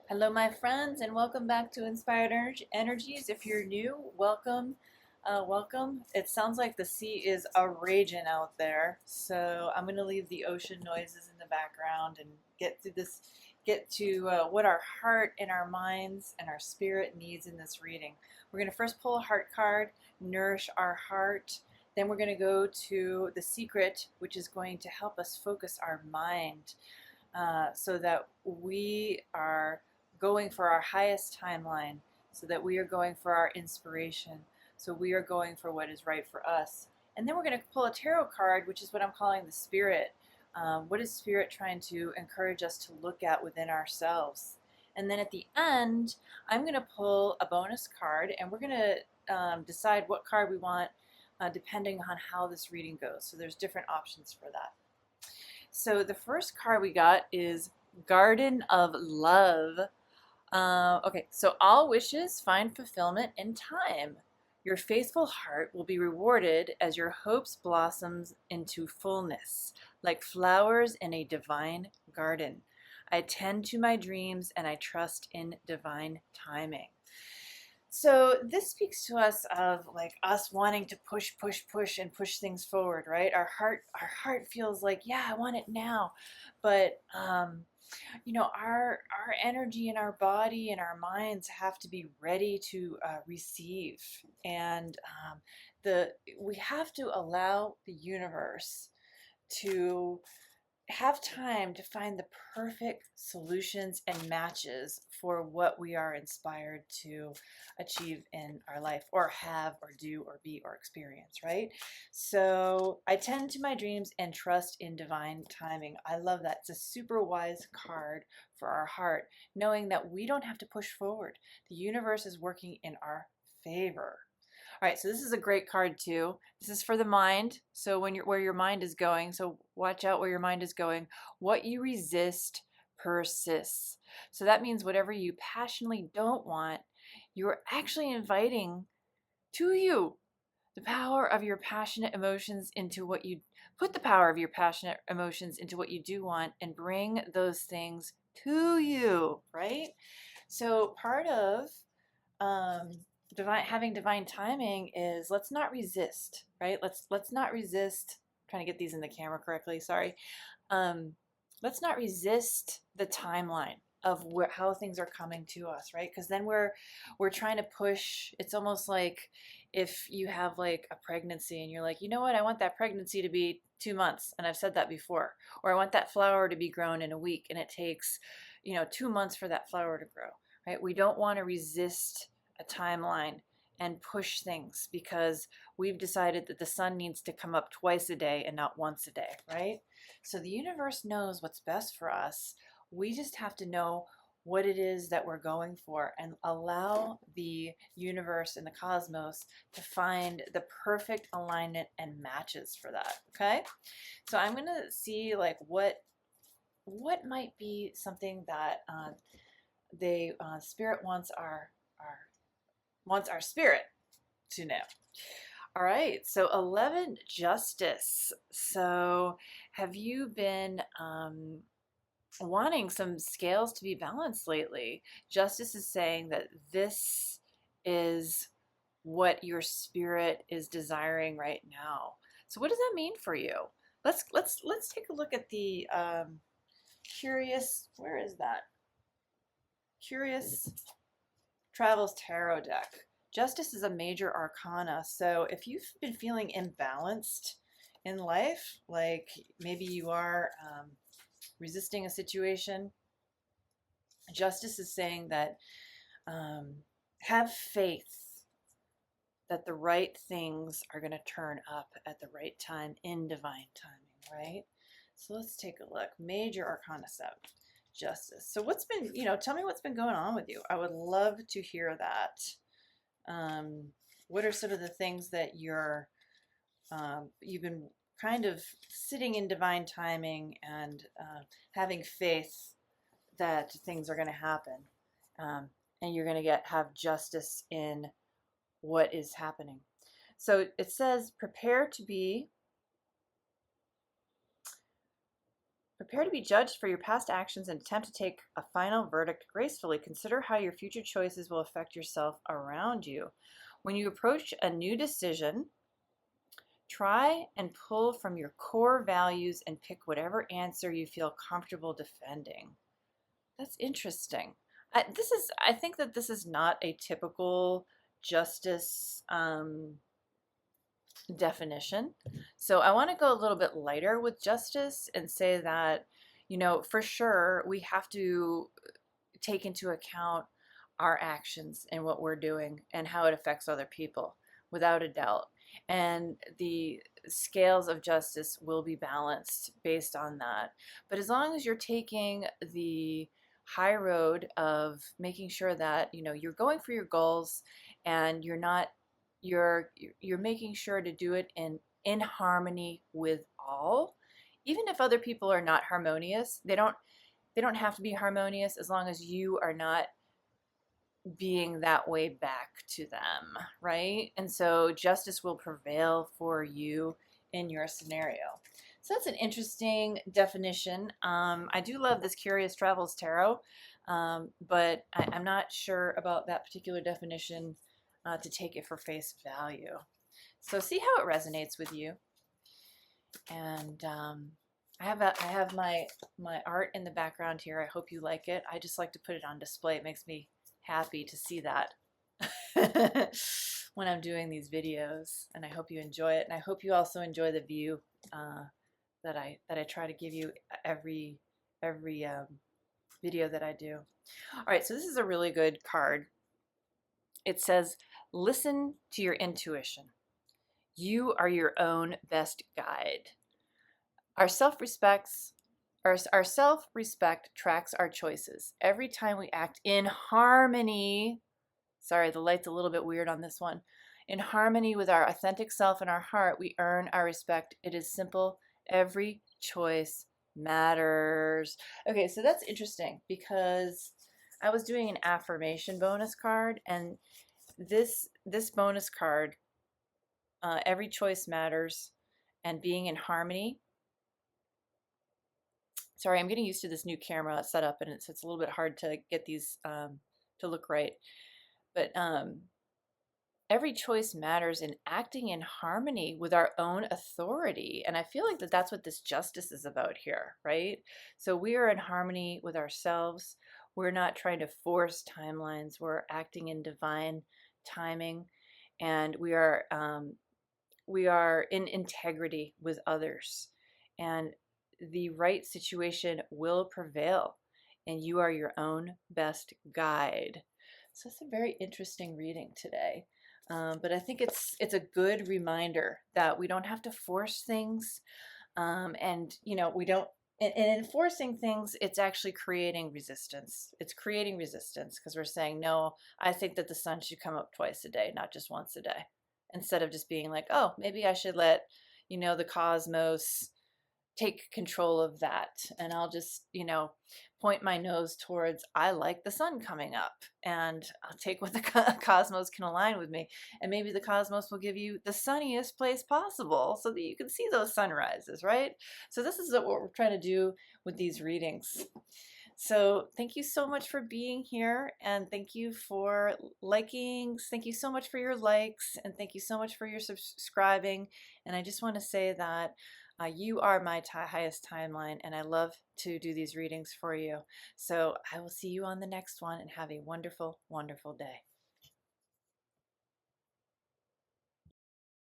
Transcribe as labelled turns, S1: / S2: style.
S1: Hello, my friends, and welcome back to Inspired Energies. If you're new, welcome. Welcome. It sounds like the sea is a raging out there, so I'm going to leave the ocean noises in the background and get to what our heart and our minds and our spirit needs in this reading. We're going to first pull a heart card, nourish our heart. Then we're going to go to the secret, which is going to help us focus our mind so that we are going for our highest timeline, so that we are going for our inspiration, so we are going for what is right for us. And then we're going to pull a tarot card, which is what I'm calling the spirit. What is spirit trying to encourage us to look at within ourselves? And then at the end, I'm going to pull a bonus card, and we're going to decide what card we want depending on how this reading goes. So there's different options for that. So the first card we got is Garden of Love. Okay, so all wishes find fulfillment in time. Your faithful heart will be rewarded as your hopes blossoms into fullness, like flowers in a divine garden. I tend to my dreams and I trust in divine timing. So this speaks to us of like us wanting to push and push things forward, right? Our heart feels like, yeah, I want it now, but our energy and our body and our minds have to be ready to receive, and we have to allow the universe to have time to find the perfect solutions and matches for what we are inspired to achieve in our life, or have, or do, or be, or experience, right? So I tend to my dreams and trust in divine timing. I love that. It's a super wise card for our heart, knowing that we don't have to push forward. The universe is working in our favor. All right, so this is a great card too. This is for the mind. So where your mind is going, so watch out where your mind is going. What you resist persists. So that means whatever you passionately don't want, you're actually inviting to you the power of your passionate emotions into what you put the power of your passionate emotions into what you do want, and bring those things to you, right? So part of having divine timing is, let's not resist, right? Let's not resist. I'm trying to get these in the camera correctly, sorry. um let's not resist the timeline of how things are coming to us, right? Because then we're trying to push. It's almost like if you have like a pregnancy and you're like, you know what, I want that pregnancy to be 2 months, and I've said that before. Or I want that flower to be grown in a week, and it takes 2 months for that flower to grow, right? We don't want to resist a timeline and push things because we've decided that the sun needs to come up twice a day and not once a day, right? So the universe knows what's best for us. We just have to know what it is that we're going for, and allow the universe and the cosmos to find the perfect alignment and matches for that. Okay, so I'm gonna see like what might be something that they spirit wants our spirit to know. All right, so 11, justice. So have you been wanting some scales to be balanced lately? Justice is saying that this is what your spirit is desiring right now. So what does that mean for you? Let's take a look at the curious. Where is that? Curious Travels Tarot deck. Justice is a major arcana. So if you've been feeling imbalanced in life, like maybe you are resisting a situation, Justice is saying that have faith that the right things are going to turn up at the right time in divine timing, right? So let's take a look. Major Arcana 7, Justice. So what's been, tell me what's been going on with you. I would love to hear that. What are some of the things that you've been kind of sitting in divine timing and having faith that things are going to happen, and you're going to have justice in what is happening. So it says, prepare Prepare to be judged for your past actions and attempt to take a final verdict gracefully. Consider how your future choices will affect yourself around you. When you approach a new decision, try and pull from your core values and pick whatever answer you feel comfortable defending. That's interesting. I think that this is not a typical justice definition. So I want to go a little bit lighter with justice and say that, you know, for sure we have to take into account our actions and what we're doing and how it affects other people, without a doubt. And the scales of justice will be balanced based on that. But as long as you're taking the high road of making sure that, you know, you're going for your goals and you're making sure to do it in harmony with all, even if other people are not harmonious. They don't have to be harmonious as long as you are not being that way back to them, right? And so justice will prevail for you in your scenario. So that's an interesting definition. I do love this Curious Travels Tarot, but I'm not sure about that particular definition to take it for face value. So see how it resonates with you. And I have my art in the background here. I hope you like it. I just like to put it on display. It makes me happy to see that when I'm doing these videos, and I hope you enjoy it, and I hope you also enjoy the view that I try to give you every video that I do. All right, so this is a really good card. It says, listen to your intuition. You are your own best guide. Our self-respect tracks our choices. Every time we act in harmony, sorry, the light's a little bit weird on this one, in harmony with our authentic self and our heart, we earn our respect. It is simple. Every choice matters. Okay, so that's interesting because I was doing an affirmation bonus card, and this bonus card, every choice matters, and being in harmony. Sorry, I'm getting used to this new camera setup, and it's a little bit hard to get these to look right. But every choice matters in acting in harmony with our own authority. And I feel like that's what this justice is about here, right? So we are in harmony with ourselves. We're not trying to force timelines. We're acting in divine timing, and we are in integrity with others. And the right situation will prevail, and you are your own best guide. So it's a very interesting reading today. But I think it's a good reminder that we don't have to force things, and you know, we don't. And in forcing things, it's actually creating resistance. It's creating resistance because we're saying, no, I think that the sun should come up twice a day, not just once a day. Instead of just being like, oh, maybe I should let, you know, the cosmos take control of that, and I'll just, you know, point my nose towards, I like the sun coming up, and I'll take what the cosmos can align with me, and maybe the cosmos will give you the sunniest place possible so that you can see those sunrises, right? So this is what we're trying to do with these readings. So thank you so much for being here, and thank you for liking. Thank you so much for your likes, and thank you so much for your subscribing. And I just want to say that you are my highest timeline, and I love to do these readings for you. So I will see you on the next one, and have a wonderful, wonderful day.